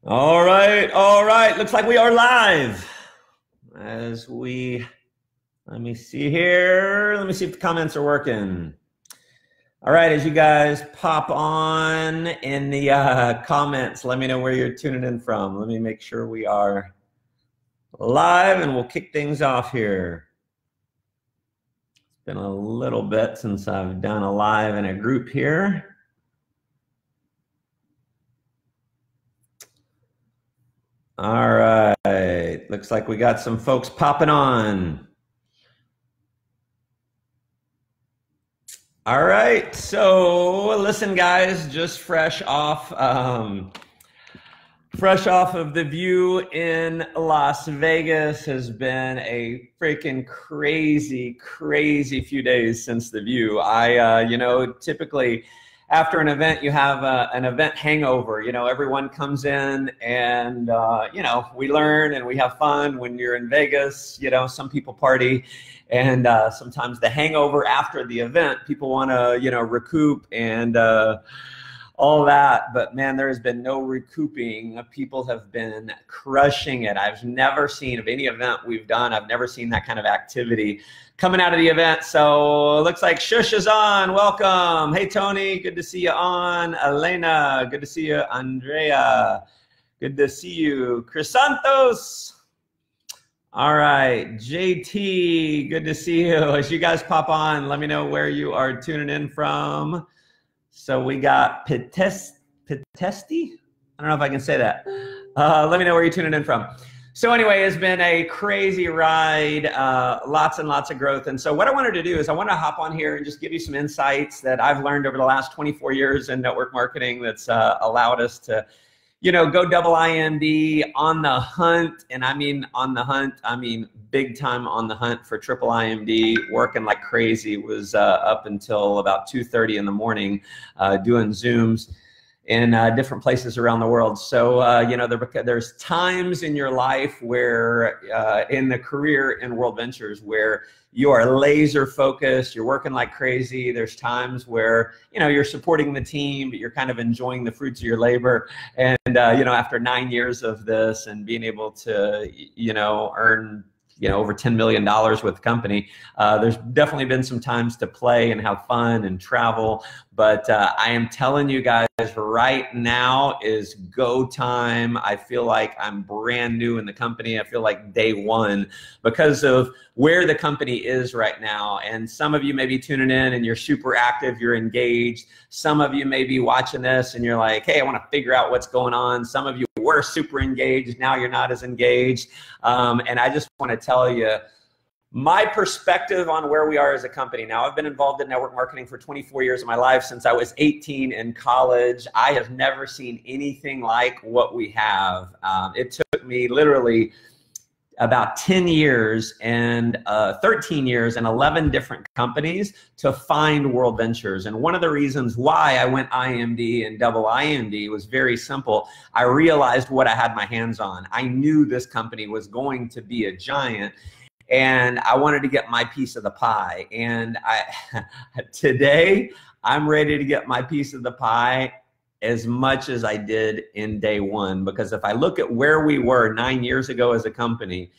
All right, all right. Looks like we are live. Let me see here. Let me see if the comments are working. All right, as you guys pop on in the comments, let me know where you're tuning in from. Let me make sure we are live and we'll kick things off here. It's been a little bit since I've done a live in a group here. All right, looks like we got some folks popping on. All right, so listen, guys, just fresh off of the View in Las Vegas. Has been a freaking crazy few days since the View. Typically after an event, you have an event hangover. Everyone comes in and, we learn and we have fun when you're in Vegas. Some people party. And sometimes the hangover after the event, people want to, recoup and all that. But man, there has been no recouping. People have been crushing it. I've never seen, of any event we've done, I've never seen that kind of activity coming out of the event. So it looks like Shush is on. Welcome. Hey, Tony, good to see you on. Elena, good to see you. Andrea, good to see you. Crisantos. All right, JT, good to see you. As you guys pop on, let me know where you are tuning in from. So we got Pitesti? I don't know if I can say that. Let me know where you're tuning in from. So anyway, it's been a crazy ride, lots and lots of growth. And so what I wanted to do is I want to hop on here and just give you some insights that I've learned over the last 24 years in network marketing that's allowed us to go double IMD on the hunt. And I mean on the hunt, I mean big time on the hunt for triple IMD, working like crazy. Was up until about 2:30 in the morning doing Zooms in different places around the world. So, there's times in your life where in the career in World Ventures where you are laser focused, you're working like crazy. There's times where, you're supporting the team, but you're kind of enjoying the fruits of your labor. And, after 9 years of this and being able to, earn over $10 million with the company. There's definitely been some times to play and have fun and travel. But I am telling you guys, right now is go time. I feel like I'm brand new in the company. I feel like day one because of where the company is right now. And some of you may be tuning in and you're super active, you're engaged. Some of you may be watching this and you're like, hey, I want to figure out what's going on. Some of you were super engaged. Now you're not as engaged. And I just want to tell you my perspective on where we are as a company. Now, I've been involved in network marketing for 24 years of my life since I was 18 in college. I have never seen anything like what we have. It took me literally about 10 years and 13 years and 11 different companies to find World Ventures. And one of the reasons why I went IMD and double IMD was very simple. I realized what I had my hands on. I knew this company was going to be a giant, and I wanted to get my piece of the pie. And today, I'm ready to get my piece of the pie as much as I did in day one. Because if I look at where we were 9 years ago as a company,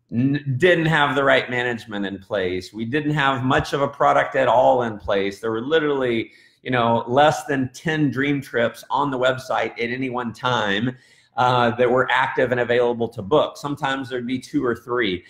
didn't have the right management in place. We didn't have much of a product at all in place. There were literally, less than 10 dream trips on the website at any one time. That were active and available to book. Sometimes there'd be 2 or 3.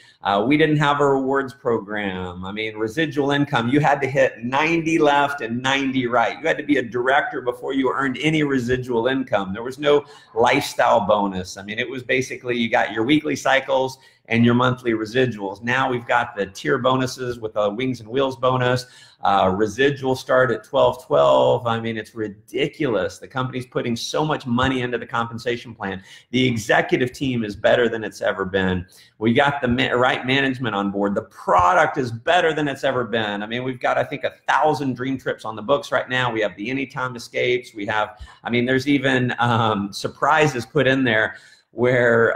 We didn't have a rewards program. I mean, residual income, you had to hit 90 left and 90 right. You had to be a director before you earned any residual income. There was no lifestyle bonus. I mean, it was basically you got your weekly cycles and your monthly residuals. Now we've got the tier bonuses with a wings and wheels bonus. Residual start at 12.12. I mean, it's ridiculous. The company's putting so much money into the compensation plan. The executive team is better than it's ever been. We got the right management on board. The product is better than it's ever been. I mean, we've got, I think, 1,000 dream trips on the books right now. We have the Anytime Escapes. We have, I mean, there's even surprises put in there where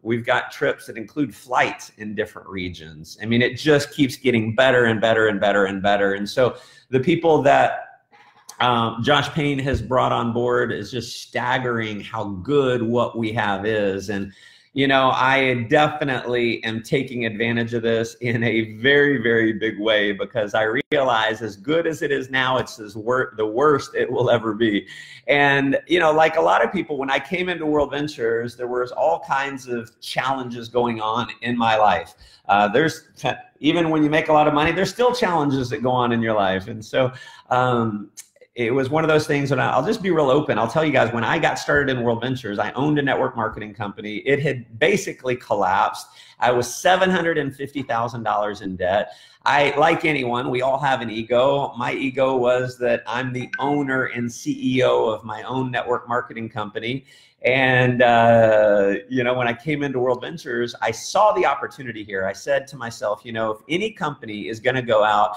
we've got trips that include flights in different regions. I mean, it just keeps getting better and better and better and better. And so the people that Josh Payne has brought on board is just staggering how good what we have is. And, you know, I definitely am taking advantage of this in a very, very big way, because I realize as good as it is now, it's the worst it will ever be. And, you know, like a lot of people, when I came into World Ventures, there was all kinds of challenges going on in my life. Even when you make a lot of money, there's still challenges that go on in your life. And so, it was one of those things, and I'll just be real open. I'll tell you guys, when I got started in World Ventures, I owned a network marketing company. It had basically collapsed. I was $750,000 in debt. Like anyone, we all have an ego. My ego was that I'm the owner and CEO of my own network marketing company. And, you know, when I came into World Ventures, I saw the opportunity here. I said to myself, you know, if any company is going to go out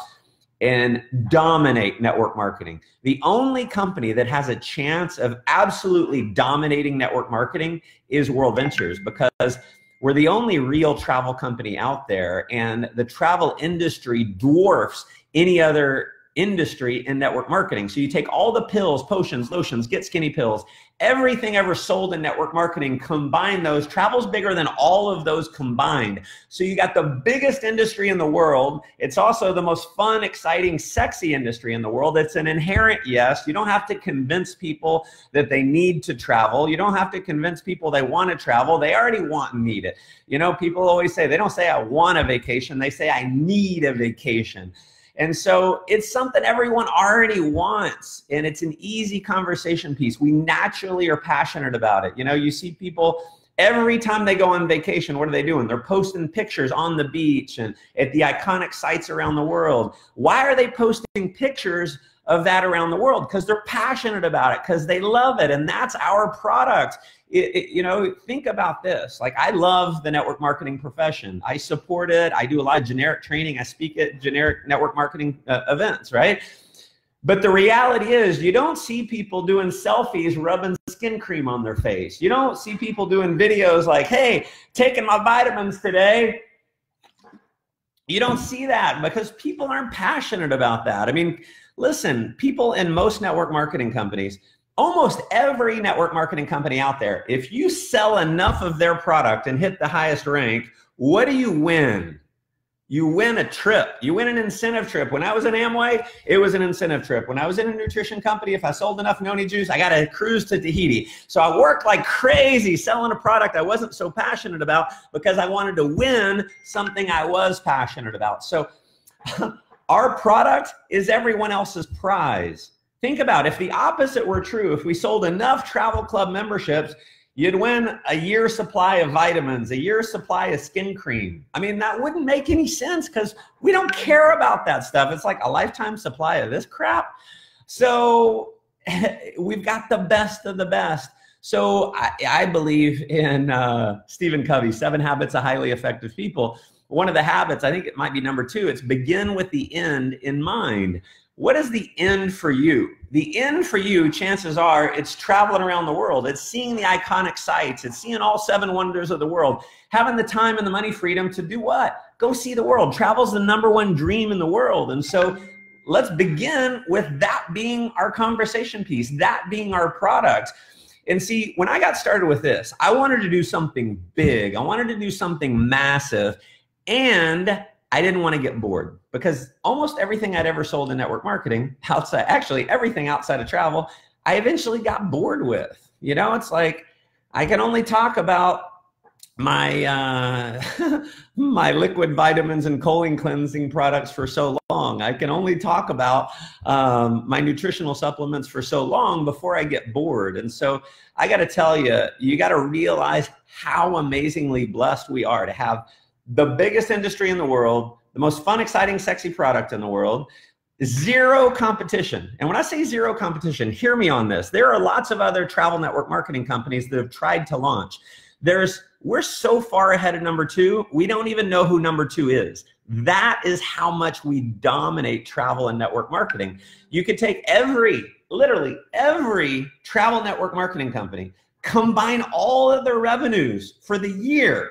and dominate network marketing, the only company that has a chance of absolutely dominating network marketing is World Ventures, because we're the only real travel company out there, and the travel industry dwarfs any other industry in network marketing. So you take all the pills, potions, lotions, Get Skinny pills, everything ever sold in network marketing, combine those, travel's bigger than all of those combined. So you got the biggest industry in the world. It's also the most fun, exciting, sexy industry in the world. It's an inherent yes. You don't have to convince people that they need to travel. You don't have to convince people they want to travel. They already want and need it. You know, people always say, they don't say I want a vacation. They say I need a vacation. And so it's something everyone already wants, and it's an easy conversation piece. We naturally are passionate about it. You know, you see people every time they go on vacation, what are they doing? They're posting pictures on the beach and at the iconic sites around the world. Why are they posting pictures of that around the world? Because they're passionate about it, because they love it, and that's our product. You know, think about this. Like, I love the network marketing profession. I support it. I do a lot of generic training. I speak at generic network marketing events, right? But the reality is, you don't see people doing selfies rubbing skin cream on their face. You don't see people doing videos like, hey, taking my vitamins today. You don't see that, because people aren't passionate about that. I mean, listen, people in most network marketing companies, almost every network marketing company out there, if you sell enough of their product and hit the highest rank, what do you win? You win a trip. You win an incentive trip. When I was in Amway, it was an incentive trip. When I was in a nutrition company, if I sold enough Noni juice, I got a cruise to Tahiti. So I worked like crazy selling a product I wasn't so passionate about, because I wanted to win something I was passionate about. So our product is everyone else's prize. Think about if the opposite were true. If we sold enough travel club memberships, you'd win a year's supply of vitamins, a year's supply of skin cream. I mean, that wouldn't make any sense, because we don't care about that stuff. It's like a lifetime supply of this crap. So we've got the best of the best. So I believe in Stephen Covey, 7 Habits of Highly Effective People. One of the habits, I think it might be number 2, it's begin with the end in mind. What is the end for you? The end for you, chances are, it's traveling around the world. It's seeing the iconic sites. It's seeing all 7 wonders of the world. Having the time and the money freedom to do what? Go see the world. Travel's the #1 dream in the world. And so let's begin with that being our conversation piece, that being our product. And see, when I got started with this, I wanted to do something big. I wanted to do something massive. And I didn't want to get bored, because almost everything I'd ever sold in network marketing, actually everything outside of travel, I eventually got bored with. You know, it's like I can only talk about my my liquid vitamins and colon cleansing products for so long. I can only talk about my nutritional supplements for so long before I get bored. And so I got to tell you, you got to realize how amazingly blessed we are to have the biggest industry in the world, the most fun, exciting, sexy product in the world, zero competition. And when I say zero competition, hear me on this. There are lots of other travel network marketing companies that have tried to launch. We're so far ahead of number 2, we don't even know who number 2 is. That is how much we dominate travel and network marketing. You could take literally every travel network marketing company, combine all of their revenues for the year,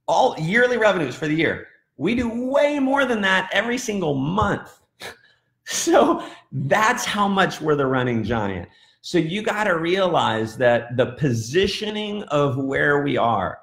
all yearly revenues for the year. We do way more than that every single month. So that's how much we're the running giant. So you got to realize that the positioning of where we are,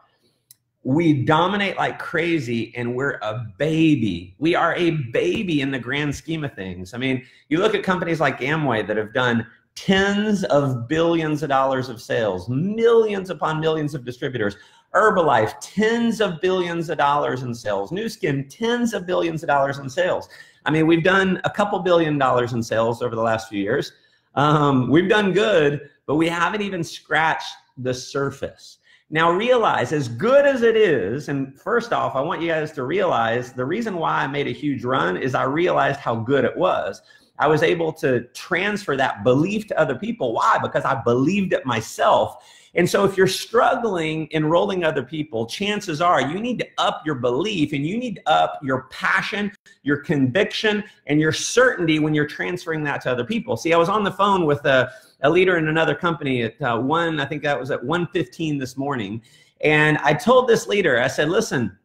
we dominate like crazy and we're a baby. We are a baby in the grand scheme of things. I mean, you look at companies like Amway that have done tens of billions of dollars of sales, millions upon millions of distributors. Herbalife, tens of billions of dollars in sales. Nu Skin, tens of billions of dollars in sales. I mean, we've done a couple $1 billion in sales over the last few years. We've done good, but we haven't even scratched the surface. Now realize, as good as it is, and first off, I want you guys to realize the reason why I made a huge run is I realized how good it was. I was able to transfer that belief to other people. Why? Because I believed it myself. And so if you're struggling enrolling other people, chances are you need to up your belief and you need to up your passion, your conviction, and your certainty when you're transferring that to other people. See, I was on the phone with a leader in another company at I think that was at 1:15 this morning. And I told this leader, I said, listen,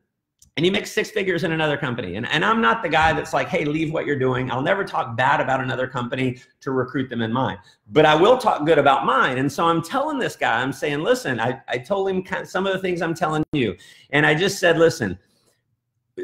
and you make 6 figures in another company. And I'm not the guy that's like, hey, leave what you're doing. I'll never talk bad about another company to recruit them in mine. But I will talk good about mine. And so I'm telling this guy, I'm saying, listen, I told him some of the things I'm telling you. And I just said, listen,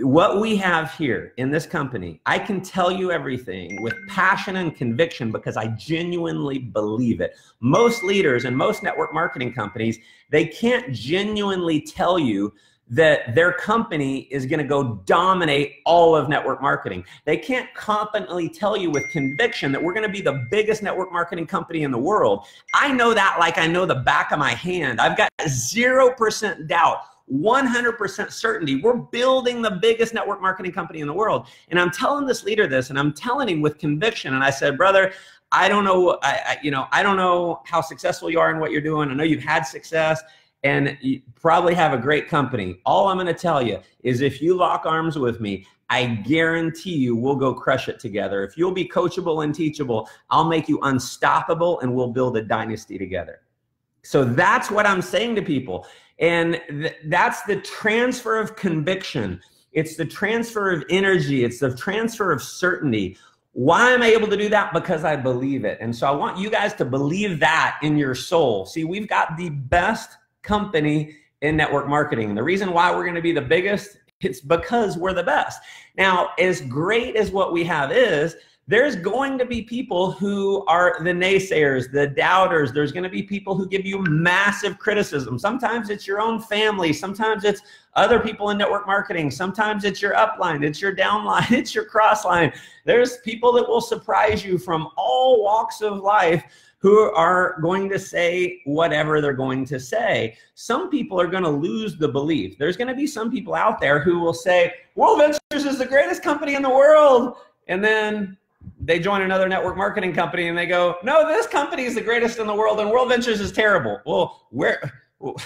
what we have here in this company, I can tell you everything with passion and conviction because I genuinely believe it. Most leaders and most network marketing companies, they can't genuinely tell you that their company is going to go dominate all of network marketing. They can't confidently tell you with conviction that we're going to be the biggest network marketing company in the world. I know that like I know the back of my hand. I've got 0% doubt, 100% certainty. We're building the biggest network marketing company in the world. And I'm telling this leader this, and I'm telling him with conviction. And I said, brother, I don't know, I don't know how successful you are in what you're doing. I know you've had success. And you probably have a great company. All I'm going to tell you is if you lock arms with me, I guarantee you we'll go crush it together. If you'll be coachable and teachable, I'll make you unstoppable and we'll build a dynasty together. So that's what I'm saying to people. And that's the transfer of conviction. It's the transfer of energy. It's the transfer of certainty. Why am I able to do that? Because I believe it. And so I want you guys to believe that in your soul. See, we've got the best company in network marketing. And the reason why we're going to be the biggest, it's because we're the best. Now, as great as what we have is, there's going to be people who are the naysayers, the doubters. There's going to be people who give you massive criticism. Sometimes it's your own family. Sometimes it's other people in network marketing. Sometimes it's your upline, it's your downline, it's your crossline. There's people that will surprise you from all walks of life who are going to say whatever they're going to say. Some people are going to lose the belief. There's going to be some people out there who will say, World Ventures is the greatest company in the world. And then they join another network marketing company and they go, no, this company is the greatest in the world and World Ventures is terrible. Well,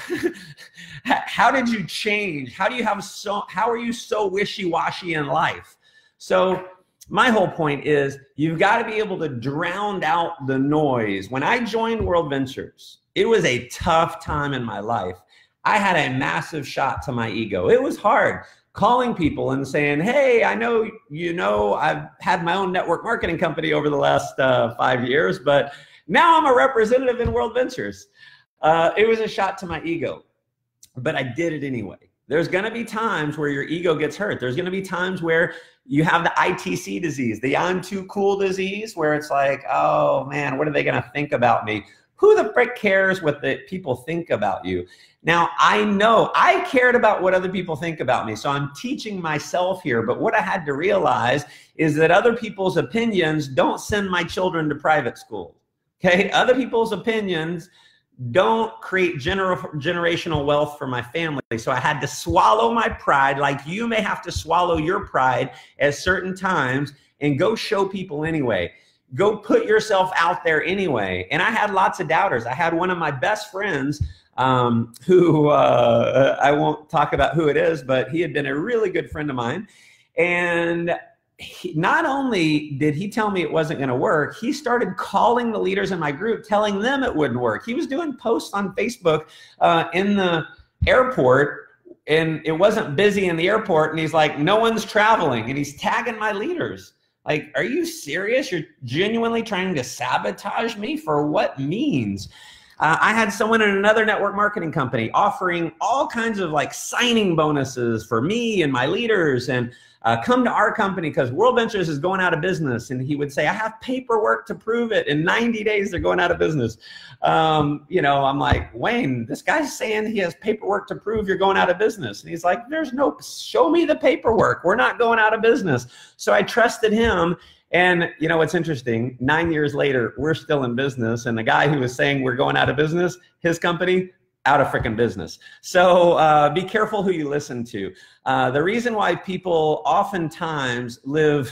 how did you change? How are you so wishy-washy in life? So my whole point is you've got to be able to drown out the noise. When I joined World Ventures, it was a tough time in my life. I had a massive shot to my ego. It was hard calling people and saying, hey, I know, I've had my own network marketing company over the last 5 years, but now I'm a representative in World Ventures. It was a shot to my ego, but I did it anyway. There's going to be times where your ego gets hurt. There's going to be times where you have the ITC disease, the I'm too cool disease, where it's like, oh man, what are they going to think about me? Who the frick cares what the people think about you? Now, I know I cared about what other people think about me, so I'm teaching myself here, but what I had to realize is that other people's opinions don't send my children to private school, okay? Other people's opinions don't create generational wealth for my family. So I had to swallow my pride, like you may have to swallow your pride at certain times and go show people anyway. Go put yourself out there anyway. And I had lots of doubters. I had one of my best friends who I won't talk about who it is, but he had been a really good friend of mine. And not only did he tell me it wasn't going to work, he started calling the leaders in my group, telling them it wouldn't work. He was doing posts on Facebook in the airport, and it wasn't busy in the airport. And he's like, no one's traveling. And he's tagging my leaders. Like, are you serious? You're genuinely trying to sabotage me for what means? I had someone in another network marketing company offering all kinds of like signing bonuses for me and my leaders, and come to our company because World Ventures is going out of business. And he would say, I have paperwork to prove it. In 90 days, they're going out of business. You know, I'm like, Wayne, this guy's saying he has paperwork to prove you're going out of business. And he's like, there's no, show me the paperwork. We're not going out of business. So I trusted him. And you know, what's interesting, 9 years later, we're still in business. And the guy who was saying we're going out of business, his company, out of freaking business. So be careful who you listen to. The reason why people oftentimes live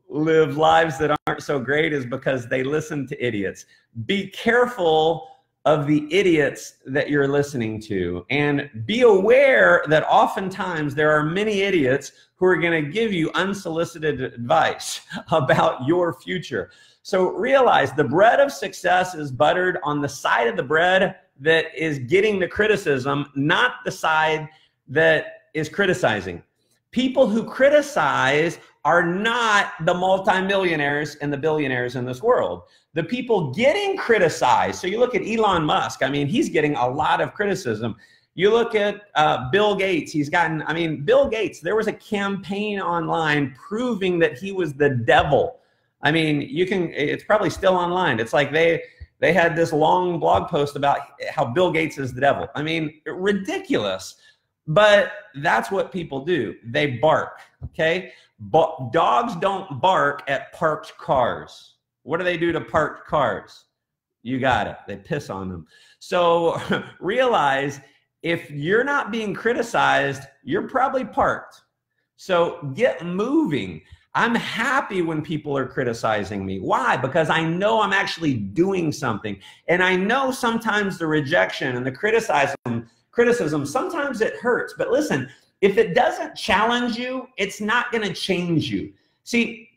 lives that aren't so great is because they listen to idiots. Be careful of the idiots that you're listening to, and be aware that oftentimes there are many idiots who are going to give you unsolicited advice about your future. So realize the bread of success is buttered on the side of the bread that is getting the criticism, not the side that is criticizing. People who criticize are not the multimillionaires and the billionaires in this world. The people getting criticized, so you look at Elon Musk, I mean, he's getting a lot of criticism. You look at Bill Gates, he's gotten, I mean, Bill Gates, there was a campaign online proving that he was the devil. I mean, you can, it's probably still online. It's like they had this long blog post about how Bill Gates is the devil. I mean, ridiculous. But that's what people do. They bark, okay? But dogs don't bark at parked cars. What do they do to parked cars? You got it. They piss on them. So realize if you're not being criticized, you're probably parked. So get moving. I'm happy when people are criticizing me. Why? Because I know I'm actually doing something. And I know sometimes the rejection and the criticism, sometimes it hurts. But listen, if it doesn't challenge you, it's not going to change you. See,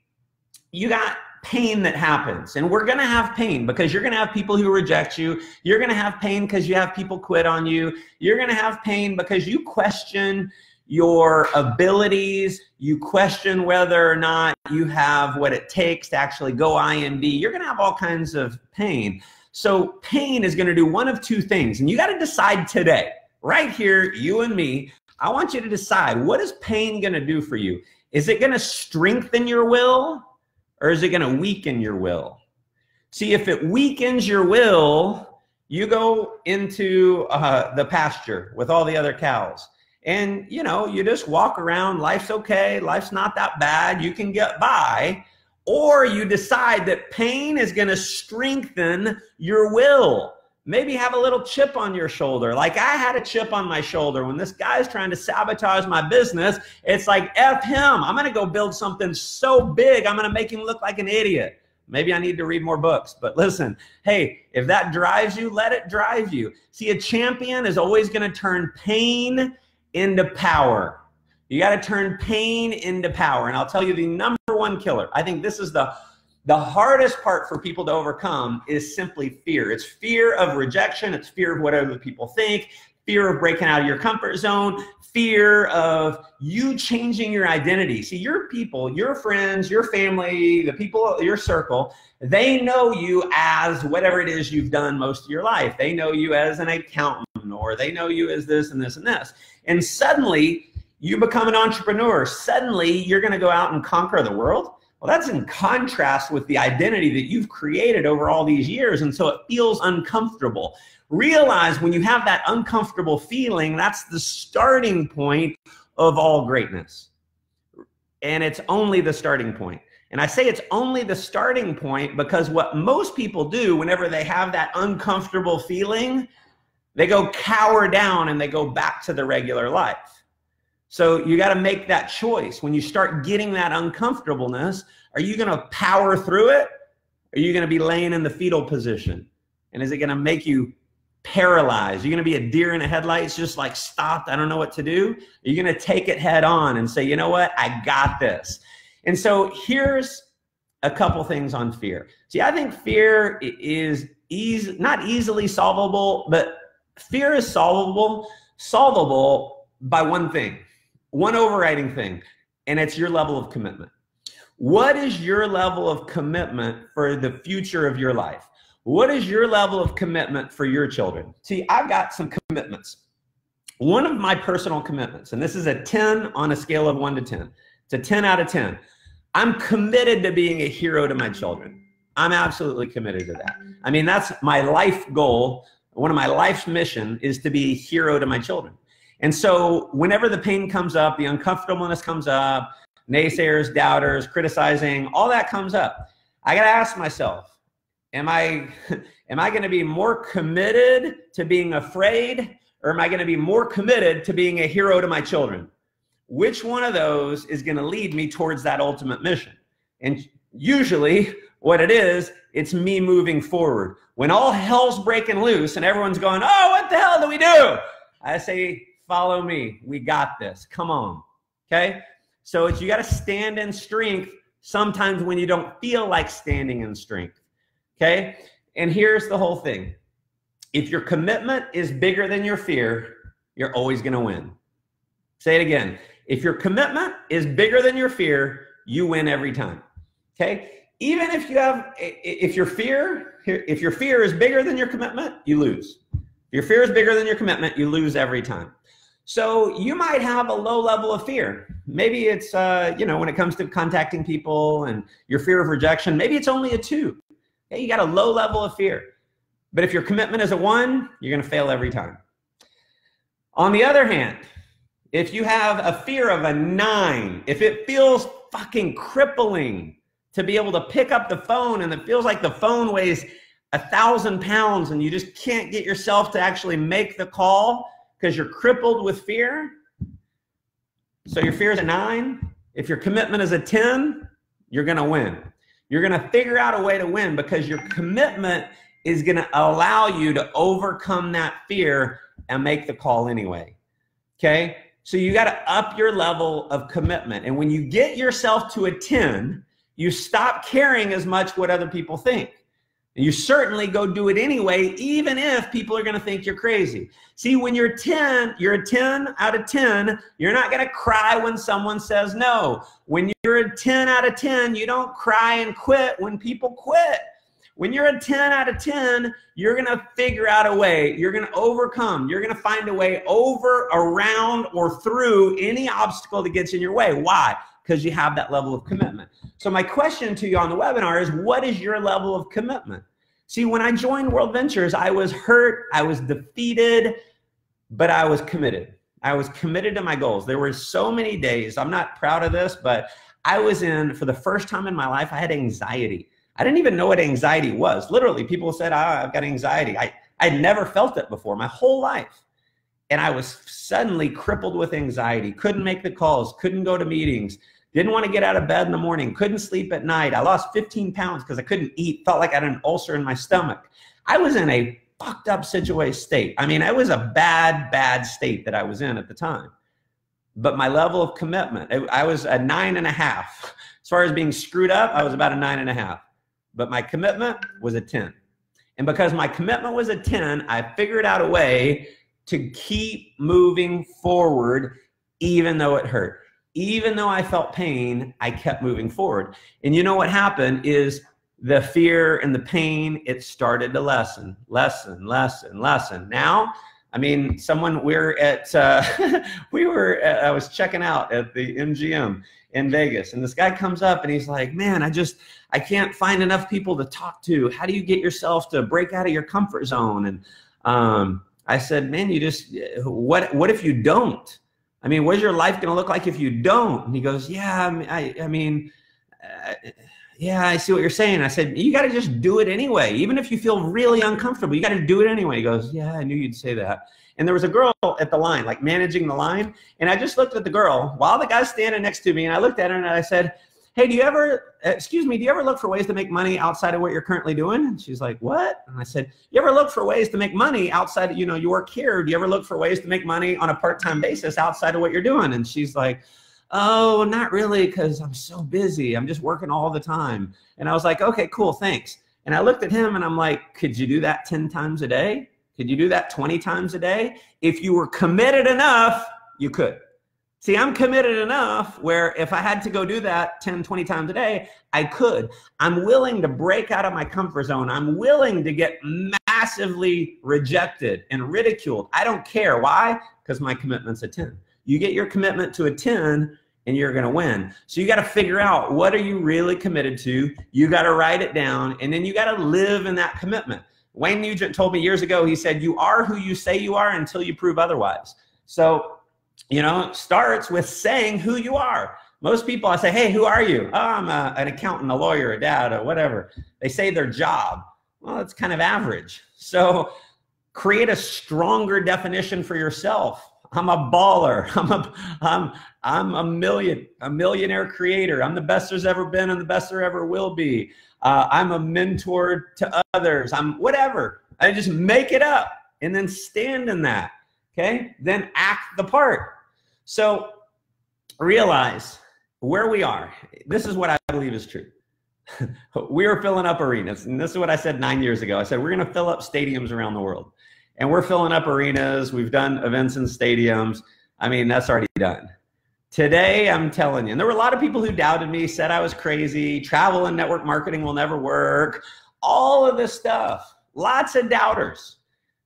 you got pain that happens, and we're going to have pain because you're going to have people who reject you. You're going to have pain because you have people quit on you. You're going to have pain because you question your abilities. You question whether or not you have what it takes to actually go IMD. You're going to have all kinds of pain. So pain is going to do one of two things, and you got to decide today, right here, you and me. I want you to decide, what is pain going to do for you? Is it going to strengthen your will, or is it going to weaken your will? See, if it weakens your will, you go into the pasture with all the other cows. And, you know, you just walk around. Life's okay. Life's not that bad. You can get by. Or you decide that pain is going to strengthen your will. Maybe have a little chip on your shoulder. Like I had a chip on my shoulder when this guy's trying to sabotage my business. It's like, F him. I'm going to go build something so big, I'm going to make him look like an idiot. Maybe I need to read more books. But listen, hey, if that drives you, let it drive you. See, a champion is always going to turn pain into power. You got to turn pain into power. And I'll tell you the number one killer. I think this is the hardest part for people to overcome is simply fear. It's fear of rejection. It's fear of what other people think, fear of breaking out of your comfort zone, fear of you changing your identity. See, your people, your friends, your family, the people, your circle, they know you as whatever it is you've done most of your life. They know you as an accountant, or they know you as this and this and this. And suddenly you become an entrepreneur. Suddenly you're going to go out and conquer the world. Well, that's in contrast with the identity that you've created over all these years, and so it feels uncomfortable. Realize when you have that uncomfortable feeling, that's the starting point of all greatness. And it's only the starting point. And I say it's only the starting point because what most people do whenever they have that uncomfortable feeling, they go cower down and they go back to the regular life. So you got to make that choice. When you start getting that uncomfortableness, are you going to power through it? Or are you going to be laying in the fetal position? And is it going to make you paralyzed? You're going to be a deer in the headlights, just like stopped, I don't know what to do? Are you going to take it head on and say, you know what, I got this? And so here's a couple things on fear. See, I think fear is not easily solvable, but fear is solvable by one thing. One overriding thing, and it's your level of commitment. What is your level of commitment for the future of your life? What is your level of commitment for your children? See, I've got some commitments. One of my personal commitments, and this is a 10 on a scale of 1 to 10. It's a 10 out of 10. I'm committed to being a hero to my children. I'm absolutely committed to that. I mean, that's my life goal. One of my life's mission is to be a hero to my children. And so whenever the pain comes up, the uncomfortableness comes up, naysayers, doubters, criticizing, all that comes up, I got to ask myself, am I going to be more committed to being afraid, or am I going to be more committed to being a hero to my children? Which one of those is going to lead me towards that ultimate mission? And usually what it is, it's me moving forward. When all hell's breaking loose and everyone's going, oh, what the hell do we do? I say, follow me. We got this. Come on. Okay? So you got to stand in strength sometimes when you don't feel like standing in strength. Okay? And here's the whole thing. If your commitment is bigger than your fear, you're always going to win. Say it again. If your commitment is bigger than your fear, you win every time. Okay? Even if your fear is bigger than your commitment, you lose. If your fear is bigger than your commitment, you lose every time. So you might have a low level of fear. Maybe it's, when it comes to contacting people and your fear of rejection, maybe it's only a 2. Okay? You got a low level of fear. But if your commitment is a 1, you're going to fail every time. On the other hand, if you have a fear of a 9, if it feels fucking crippling to be able to pick up the phone and it feels like the phone weighs 1,000 pounds and you just can't get yourself to actually make the call because you're crippled with fear. So your fear is a 9. If your commitment is a 10, you're going to win. You're going to figure out a way to win because your commitment is going to allow you to overcome that fear and make the call anyway. Okay? So you got to up your level of commitment. And when you get yourself to a 10, you stop caring as much what other people think. And you certainly go do it anyway, even if people are going to think you're crazy. See, when you're 10, you're a 10 out of 10. You're not going to cry when someone says no. When you're a 10 out of 10, you don't cry and quit when people quit. When you're a 10 out of 10, you're going to figure out a way. You're going to overcome. You're going to find a way over, around, or through any obstacle that gets in your way. Why? Because you have that level of commitment. So my question to you on the webinar is, what is your level of commitment? See, when I joined World Ventures, I was hurt, I was defeated, but I was committed. I was committed to my goals. There were so many days, I'm not proud of this, but I was for the first time in my life, I had anxiety. I didn't even know what anxiety was. Literally, people said, I've got anxiety. I'd never felt it before my whole life. And I was suddenly crippled with anxiety, couldn't make the calls, couldn't go to meetings, didn't want to get out of bed in the morning, couldn't sleep at night. I lost 15 pounds because I couldn't eat, felt like I had an ulcer in my stomach. I was in a fucked up state. I mean, it was a bad state that I was in at the time. But my level of commitment, I was a 9.5. As far as being screwed up, I was about a 9.5. But my commitment was a 10. And because my commitment was a 10, I figured out a way to keep moving forward even though it hurt. Even though I felt pain, I kept moving forward. And you know what happened is the fear and the pain, it started to lessen. Now, I mean, I was checking out at the MGM in Vegas, and this guy comes up and he's like, man, I can't find enough people to talk to. How do you get yourself to break out of your comfort zone? And I said, man, what if you don't? I mean, what's your life going to look like if you don't? And he goes, yeah, yeah, I see what you're saying. I said, you got to just do it anyway. Even if you feel really uncomfortable, you got to do it anyway. He goes, yeah, I knew you'd say that. And there was a girl at the line, like managing the line. And I just looked at the girl while the guy's standing next to me. And I looked at her and I said, hey, do you ever look for ways to make money outside of what you're currently doing? And she's like, what? And I said, you ever look for ways to make money outside of, you work here. Do you ever look for ways to make money on a part-time basis outside of what you're doing? And she's like, oh, not really, because I'm so busy. I'm just working all the time. And I was like, okay, cool, thanks. And I looked at him and I'm like, could you do that 10 times a day? Could you do that 20 times a day? If you were committed enough, you could. See, I'm committed enough where if I had to go do that 10, 20 times a day, I could. I'm willing to break out of my comfort zone. I'm willing to get massively rejected and ridiculed. I don't care. Why? Because my commitment's a 10. You get your commitment to a 10 and you're going to win. So you got to figure out, what are you really committed to? You got to write it down, and then you got to live in that commitment. Wayne Nugent told me years ago, he said, you are who you say you are until you prove otherwise. So, you know, it starts with saying who you are. Most people, I say, hey, who are you? Oh, I'm an accountant, a lawyer, a dad, or whatever. They say their job. Well, it's kind of average. So create a stronger definition for yourself. I'm a baller. I'm a millionaire creator. I'm the best there's ever been and the best there ever will be. I'm a mentor to others. I'm whatever. I just make it up and then stand in that. Okay. Then act the part. So realize where we are. This is what I believe is true. We are filling up arenas. And this is what I said 9 years ago. I said, we're going to fill up stadiums around the world. And we're filling up arenas. We've done events in stadiums. I mean, that's already done. Today, I'm telling you, and there were a lot of people who doubted me, said I was crazy, travel and network marketing will never work, all of this stuff. Lots of doubters.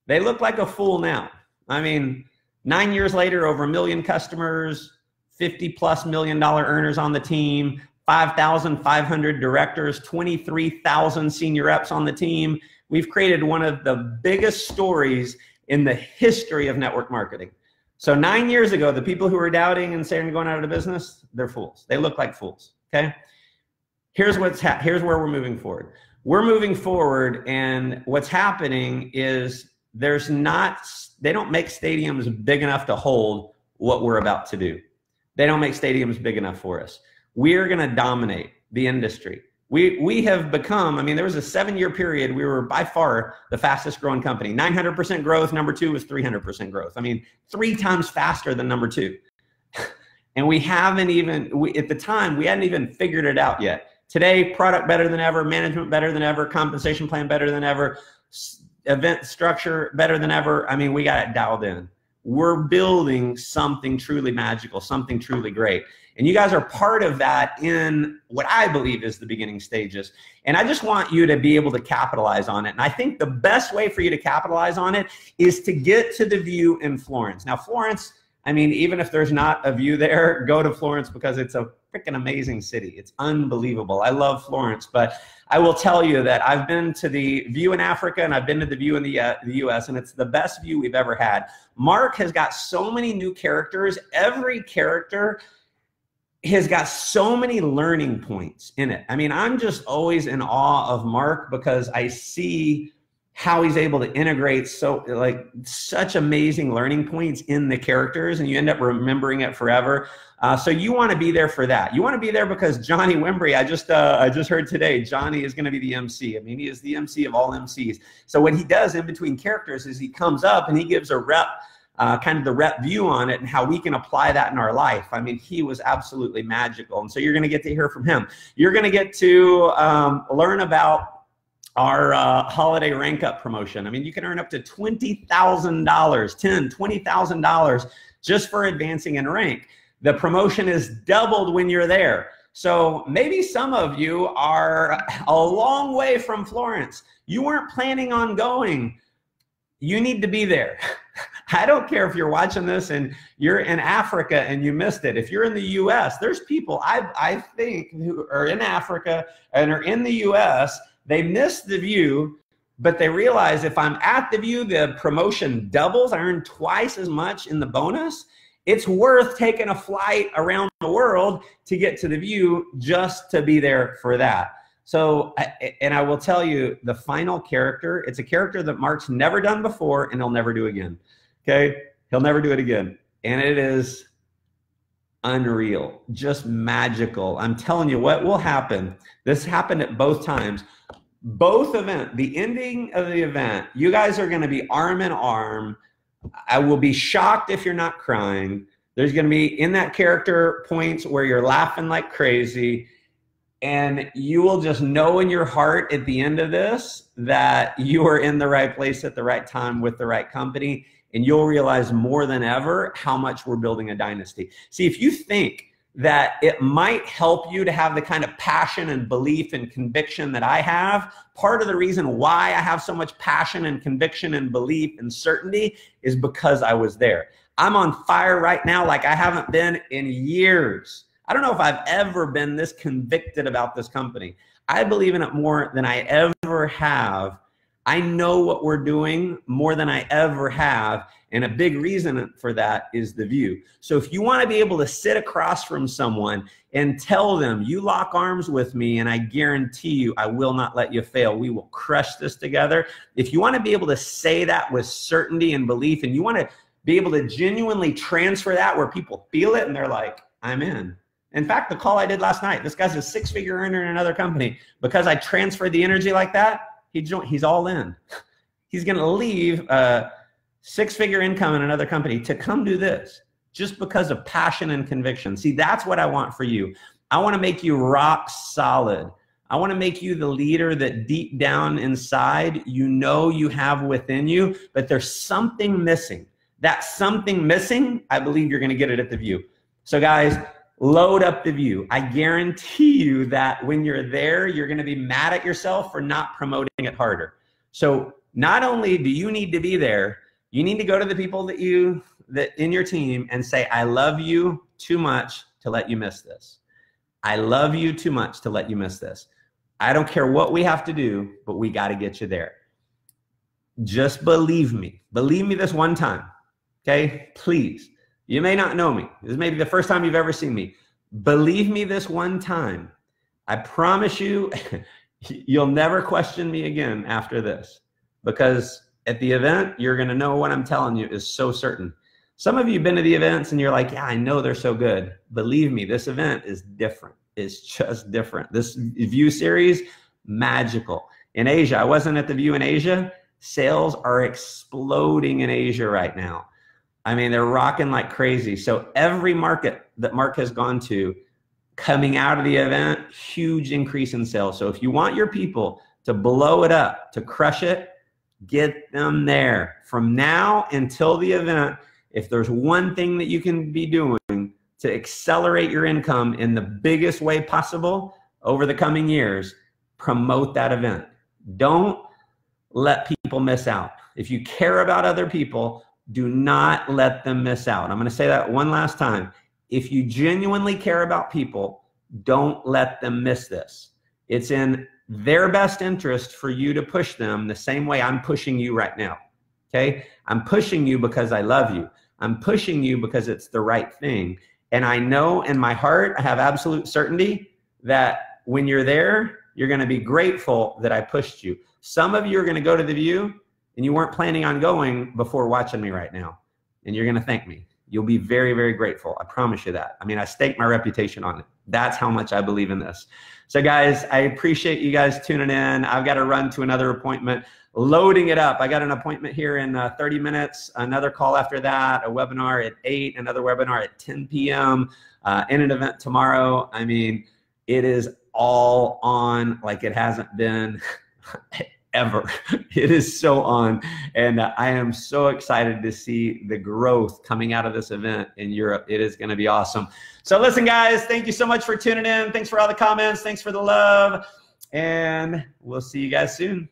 They look like a fool now. I mean, 9 years later, over 1 million customers, $50+ million earners on the team, 5,500 directors, 23,000 senior reps on the team. We've created one of the biggest stories in the history of network marketing. So 9 years ago, the people who were doubting and saying going out of business, they're fools. They look like fools, okay? Here's where we're moving forward. We're moving forward, and what's happening is they don't make stadiums big enough to hold what we're about to do. They don't make stadiums big enough for us. We're going to dominate the industry. We have become, I mean, there was a 7-year period, we were by far the fastest growing company. 900% growth, number 2 was 300% growth. I mean, 3 times faster than number 2. And we haven't even, at the time, we hadn't even figured it out yet. Today, product better than ever, management better than ever, compensation plan better than ever, event structure better than ever. I mean, we got it dialed in. We're building something truly magical, something truly great. And you guys are part of that in what I believe is the beginning stages. And I just want you to be able to capitalize on it. And I think the best way for you to capitalize on it is to get to the View in Florence. Now, Florence, I mean, even if there's not a View there, go to Florence because it's a freaking amazing city. It's unbelievable. I love Florence, but I will tell you that I've been to the View in Africa and I've been to the View in the US, and it's the best View we've ever had. Mark has got so many new characters. Every character has got so many learning points in it. I mean, I'm just always in awe of Mark because I see how he's able to integrate such amazing learning points in the characters, and you end up remembering it forever. So you want to be there for that. You want to be there because Johnny Wimbrey, I just heard today, Johnny is going to be the MC. I mean, he is the MC of all MCs. So what he does in between characters is he comes up and he gives a rep, kind of the rep view on it and how we can apply that in our life. I mean, he was absolutely magical. And so you're going to get to hear from him. You're going to get to learn about our holiday rank up promotion. I mean, you can earn up to $20,000, $10,000, $20,000 just for advancing in rank. The promotion is doubled when you're there. So maybe some of you are a long way from Florence. You weren't planning on going. You need to be there. I don't care if you're watching this and you're in Africa and you missed it. If you're in the US, there's people I think who are in Africa and are in the US, they missed the View, but they realize if I'm at the View, the promotion doubles. I earn twice as much in the bonus. It's worth taking a flight around the world to get to the View just to be there for that. So, and I will tell you, the final character, it's a character that Mark's never done before and he'll never do again. Okay? He'll never do it again. And it is unreal, just magical. I'm telling you what will happen. This happened at both times. Both events, the ending of the event, you guys are going to be arm in arm. I will be shocked if you're not crying. There's going to be in that character points where you're laughing like crazy. And you will just know in your heart at the end of this that you are in the right place at the right time with the right company. and you'll realize more than ever how much we're building a dynasty. See, if you think that it might help you to have the kind of passion and belief and conviction that I have, part of the reason why I have so much passion and conviction and belief and certainty is because I was there. I'm on fire right now like I haven't been in years. I don't know if I've ever been this convicted about this company. I believe in it more than I ever have. I know what we're doing more than I ever have. And a big reason for that is the view. So if you want to be able to sit across from someone and tell them, you lock arms with me and I guarantee you I will not let you fail. We will crush this together. If you want to be able to say that with certainty and belief, and you want to be able to genuinely transfer that where people feel it and they're like, I'm in. In fact, the call I did last night, this guy's a six-figure earner in another company. Because I transferred the energy like that, he's all in. He's going to leave six-figure income in another company to come do this just because of passion and conviction. See, that's what I want for you. I want to make you rock solid. I want to make you the leader that deep down inside you know you have within you, but there's something missing. That something missing, I believe you're going to get it at the View. So guys, load up the View. I guarantee you that when you're there, you're going to be mad at yourself for not promoting it harder. So not only do you need to be there, you need to go to the people that in your team and say, I love you too much to let you miss this. I love you too much to let you miss this. I don't care what we have to do, but we got to get you there. Just believe me. Believe me this one time. Okay, please. You may not know me. This may be the first time you've ever seen me. Believe me this one time. I promise you, you'll never question me again after this, because at the event, you're going to know what I'm telling you is so certain. Some of you have been to the events and you're like, yeah, I know they're so good. Believe me, this event is different. It's just different. This View series, magical. In Asia, I wasn't at the View in Asia. Sales are exploding in Asia right now. I mean, they're rocking like crazy. So every market that Mark has gone to, coming out of the event, huge increase in sales. So if you want your people to blow it up, to crush it, get them there. From now until the event, if there's one thing that you can be doing to accelerate your income in the biggest way possible over the coming years, promote that event. Don't let people miss out. If you care about other people, do not let them miss out. I'm going to say that one last time. If you genuinely care about people, don't let them miss this. It's in their best interest for you to push them the same way I'm pushing you right now. Okay? I'm pushing you because I love you. I'm pushing you because it's the right thing. And I know in my heart, I have absolute certainty that when you're there, you're going to be grateful that I pushed you. Some of you are going to go to the View and you weren't planning on going before watching me right now. And you're going to thank me. You'll be very, very grateful. I promise you that. I mean, I staked my reputation on it. That's how much I believe in this. So guys, I appreciate you guys tuning in. I've got to run to another appointment, loading it up. I got an appointment here in 30 minutes, another call after that, a webinar at 8, another webinar at 10 p.m., in an event tomorrow. I mean, it is all on like it hasn't been ever. It is so on. And I am so excited to see the growth coming out of this event in Europe. It is going to be awesome. So listen, guys, thank you so much for tuning in. Thanks for all the comments. Thanks for the love. And we'll see you guys soon.